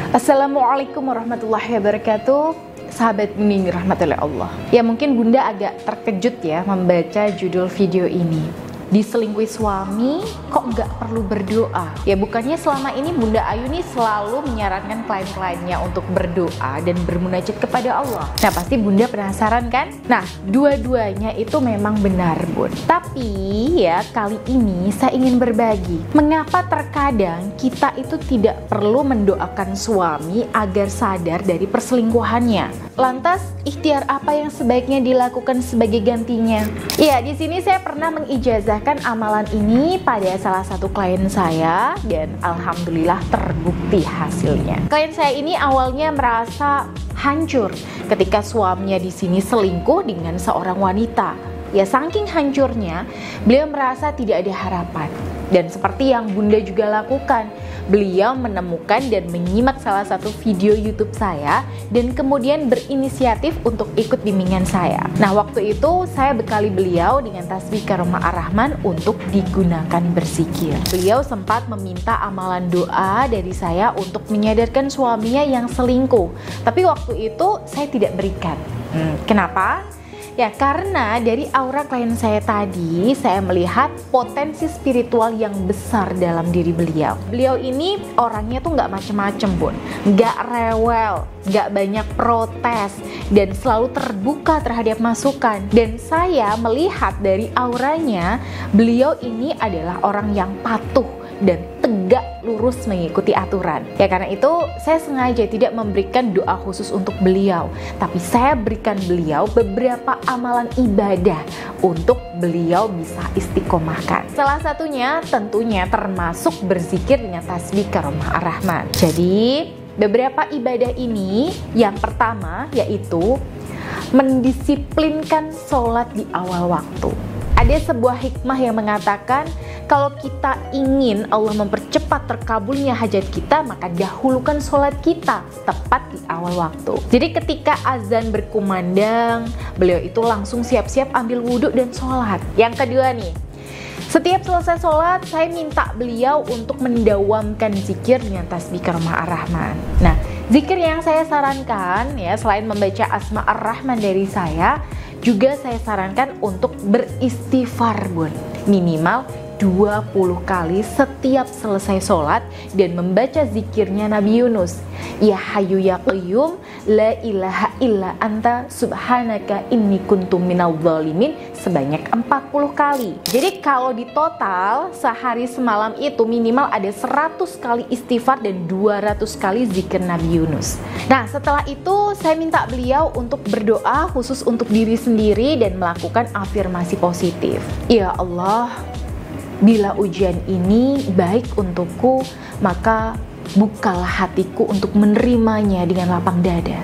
Assalamualaikum warahmatullahi wabarakatuh. Sahabat Mending rahmatullahi Allah. Ya mungkin Bunda agak terkejut ya membaca judul video ini. Diselingkuhi suami kok nggak perlu berdoa? Ya bukannya selama ini Bunda Ayu nih selalu menyarankan klien-kliennya untuk berdoa dan bermunajat kepada Allah. Nah pasti Bunda penasaran kan? Nah dua-duanya itu memang benar Bun. Tapi ya kali ini saya ingin berbagi mengapa terkadang kita itu tidak perlu mendoakan suami agar sadar dari perselingkuhannya. Lantas ikhtiar apa yang sebaiknya dilakukan sebagai gantinya? Ya di sini saya pernah mengijazah amalan ini pada salah satu klien saya dan alhamdulillah terbukti hasilnya. Klien saya ini awalnya merasa hancur ketika suaminya di sini selingkuh dengan seorang wanita. Ya saking hancurnya, beliau merasa tidak ada harapan. Dan seperti yang Bunda juga lakukan, beliau menemukan dan menyimak salah satu video YouTube saya dan kemudian berinisiatif untuk ikut bimbingan saya. Nah, waktu itu saya bekali beliau dengan tasbih Karomah Ar-Rahman untuk digunakan berzikir. Beliau sempat meminta amalan doa dari saya untuk menyadarkan suaminya yang selingkuh. Tapi waktu itu saya tidak berikan. Kenapa? Ya karena dari aura klien saya tadi, saya melihat potensi spiritual yang besar dalam diri beliau. Beliau ini orangnya tuh nggak macem-macem Bun, nggak rewel, nggak banyak protes, dan selalu terbuka terhadap masukan. Dan saya melihat dari auranya, beliau ini adalah orang yang patuh dan tegak lurus mengikuti aturan. Ya karena itu saya sengaja tidak memberikan doa khusus untuk beliau, tapi saya berikan beliau beberapa amalan ibadah untuk beliau bisa istiqomahkan. Salah satunya tentunya termasuk berzikir dengan tasbih Karomah Ar-Rahman. Jadi beberapa ibadah ini yang pertama yaitu mendisiplinkan sholat di awal waktu. Ada sebuah hikmah yang mengatakan kalau kita ingin Allah mempercepat terkabulnya hajat kita, maka dahulukan sholat kita tepat di awal waktu. Jadi ketika azan berkumandang, beliau itu langsung siap-siap ambil wudhu dan sholat. Yang kedua nih, setiap selesai sholat, saya minta beliau untuk mendawamkan zikir dengan tasbih Karomah Ar-Rahman. Nah, zikir yang saya sarankan ya selain membaca Asma Ar-Rahman dari saya, juga saya sarankan untuk beristighfar Bun. Minimal 20 kali setiap selesai sholat dan membaca zikirnya Nabi Yunus. Ya Hayyu Ya Qayyum, La ilaha illa anta subhanaka inni kuntu minal zalimin sebanyak 40 kali. Jadi kalau di total sehari semalam itu minimal ada 100 kali istighfar dan 200 kali zikir Nabi Yunus. Nah setelah itu saya minta beliau untuk berdoa khusus untuk diri sendiri dan melakukan afirmasi positif. Ya Allah, bila ujian ini baik untukku, maka bukalah hatiku untuk menerimanya dengan lapang dada.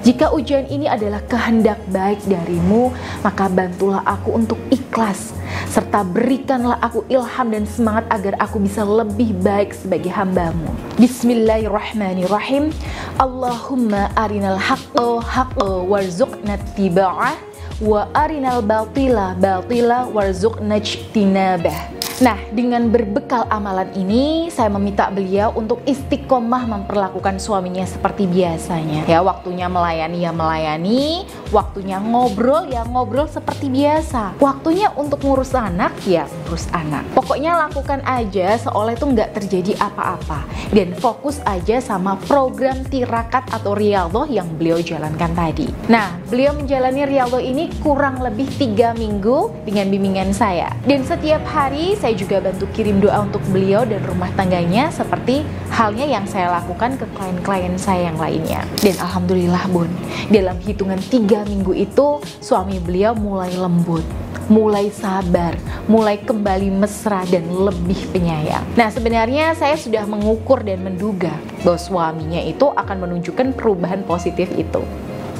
Jika ujian ini adalah kehendak baik darimu, maka bantulah aku untuk ikhlas, serta berikanlah aku ilham dan semangat agar aku bisa lebih baik sebagai hambamu. Bismillahirrahmanirrahim. Allahumma arinal haqqo haqqo warzuqna ittiba'ah wa arinal batila batila warzuqna ijtinabah. Nah, dengan berbekal amalan ini, saya meminta beliau untuk istiqomah memperlakukan suaminya seperti biasanya. Ya, waktunya melayani ya melayani, waktunya ngobrol ya ngobrol seperti biasa. Waktunya untuk ngurus anak ya ngurus anak. Pokoknya lakukan aja seolah itu nggak terjadi apa-apa. Dan fokus aja sama program tirakat atau riyadhah yang beliau jalankan tadi. Nah, beliau menjalani riyadhah ini kurang lebih 3 minggu dengan bimbingan saya. Dan setiap hari saya juga bantu kirim doa untuk beliau dan rumah tangganya seperti halnya yang saya lakukan ke klien-klien saya yang lainnya. Dan alhamdulillah Bun, dalam hitungan 3 minggu itu suami beliau mulai lembut, mulai sabar, mulai kembali mesra dan lebih penyayang. Nah sebenarnya saya sudah mengukur dan menduga bahwa suaminya itu akan menunjukkan perubahan positif itu.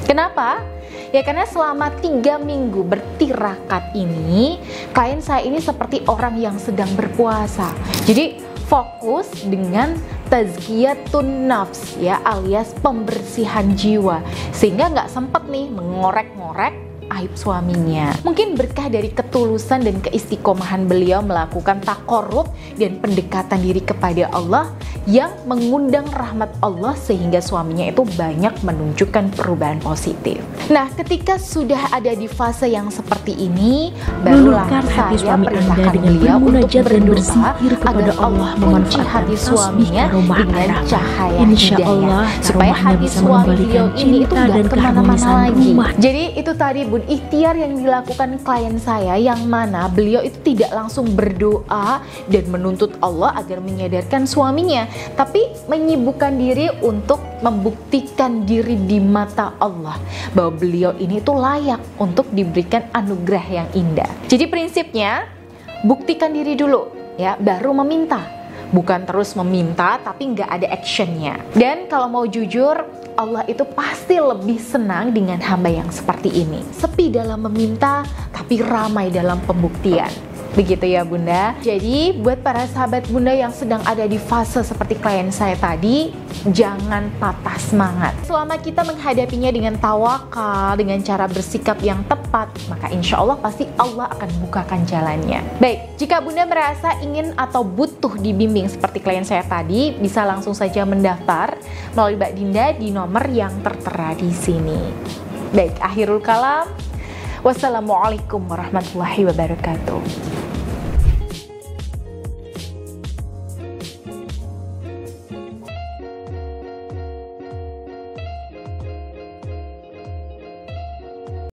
Kenapa? Ya karena selama 3 minggu bertirakat ini, klien saya ini seperti orang yang sedang berpuasa. Jadi fokus dengan tazkiyatun nafs ya alias pembersihan jiwa. Sehingga nggak sempat nih mengorek-ngorek aib suaminya. Mungkin berkah dari ketulusan dan keistiqomahan beliau melakukan taqarrub dan pendekatan diri kepada Allah yang mengundang rahmat Allah sehingga suaminya itu banyak menunjukkan perubahan positif. Nah, ketika sudah ada di fase yang seperti ini, barulah hati saya suami Anda perintahkan dengan beliau untuk bermunajat dan berdoa berzikir kepada agar Allah kunci memanfaatkan hati tasbih suaminya karomah dengan merah. cahaya Insya hidayah, Allah, supaya karomahnya hati bisa suami mengembalikan beliau ini itu cinta nggak dan kemana-mana keharmonisan lagi. rumah. Jadi itu tadi bun, ikhtiar yang dilakukan klien saya yang mana beliau itu tidak langsung berdoa dan menuntut Allah agar menyadarkan suaminya, tapi menyibukkan diri untuk membuktikan diri di mata Allah bahwa beliau ini tuh layak untuk diberikan anugerah yang indah. Jadi prinsipnya buktikan diri dulu ya, baru meminta. Bukan terus meminta tapi nggak ada actionnya. Dan kalau mau jujur, Allah itu pasti lebih senang dengan hamba yang seperti ini. Sepi dalam meminta tapi ramai dalam pembuktian. Begitu ya Bunda. Jadi buat para sahabat Bunda yang sedang ada di fase seperti klien saya tadi, jangan patah semangat. Selama kita menghadapinya dengan tawakal, dengan cara bersikap yang tepat, maka insya Allah pasti Allah akan bukakan jalannya. Baik, jika Bunda merasa ingin atau butuh dibimbing seperti klien saya tadi, bisa langsung saja mendaftar melalui Mbak Dinda di nomor yang tertera di sini. Baik, akhirul kalam. Wassalamualaikum warahmatullahi wabarakatuh.